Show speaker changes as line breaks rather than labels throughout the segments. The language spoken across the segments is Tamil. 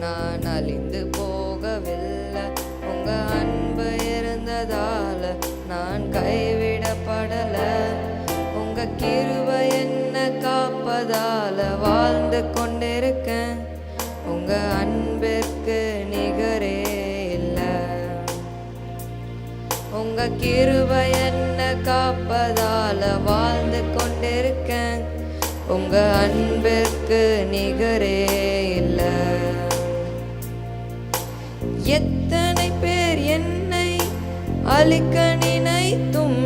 நான் அழிந்து போகவில்லை. உங்க அன்பு இருந்ததால நான் கைவிடப்படல. உங்க கிருபை என்ன காப்பதால வாழ்ந்து கொண்டிருக்கேன். உங்க அன்பிற்கு நிகரே இல்லை. உங்க கிருபை என்ன காப்பதால வாழ்ந்து கொண்டிருக்கேன். உங்க அன்பிற்கு நிகரே இல்லை. எத்தனை பேர் என்னை அழிக்க நினைத்தும்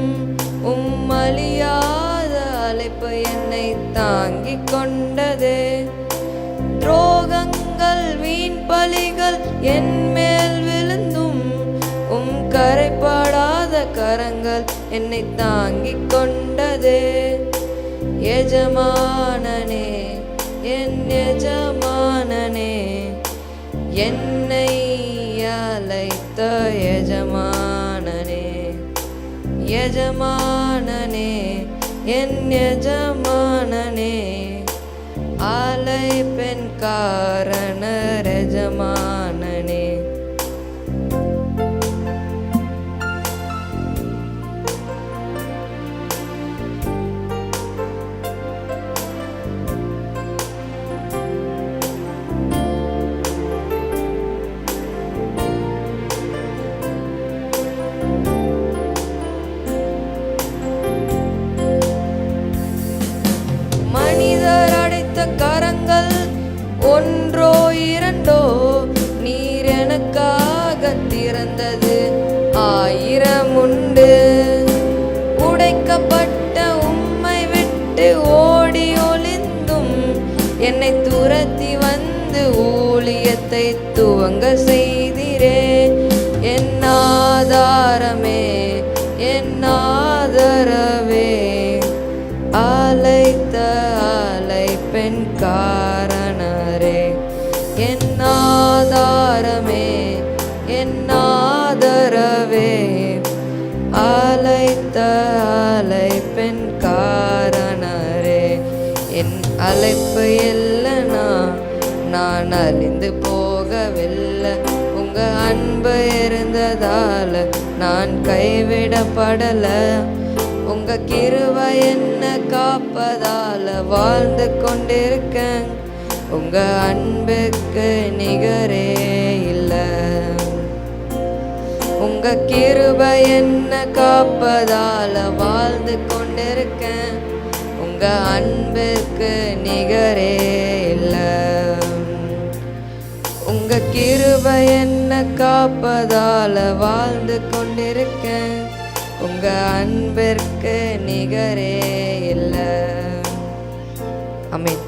அழியாத அழைப்பு என்னை தாங்கிக் கொண்டதே. துரோகங்கள் வீண் பலிகள் என் மேல் விழுந்தும் கரைப்படாத கரங்கள் என்னை தாங்கிக் கொண்டதே. எஜமானனே, என் எஜமானனே, என்னை அழைத்த எஜமானனே, எஜமானனே, என் எஜமானனே, அழைப்பின் காரணர் எஜமானனே. கரங்கள் ஒன்றோ இரண்டோ நீர் எனக்காக திறந்தது 1000 உண்டு. உடைக்கப்பட்ட உம்மை விட்டு ஓடி ஒளிந்தும் என்னை துரத்தி வந்து ஊழியத்தை துவங்க செய்திரே. என் ஆதாரமே, என் ஆதரவே, அழைத்த அழைப்பின் காரணரே. என் ஆதாரமே, என் ஆதரவே, அழைத்த அழைப்பின் காரணரே. என் அழைப்பு இல்லைனா நான் அழிந்து போகவில்லை. உங்க அன்பு இருந்ததால நான் கைவிடப்படல. உங்க கிருபை என்ன காப்பதால வாழ்ந்து கொண்டிருக்கேன். உங்க அன்புக்கு நிகரே இல்லை. உங்க கிருபை என்ன காப்பதால வாழ்ந்து கொண்டிருக்கேன். உங்க அன்புக்கு நிகரே இல்லை. உங்க கிருபை என்ன காப்பதால வாழ்ந்து கொண்டிருக்கேன். உங்க அன்பிற்கு நிகரே இல்லை. ஆமென்.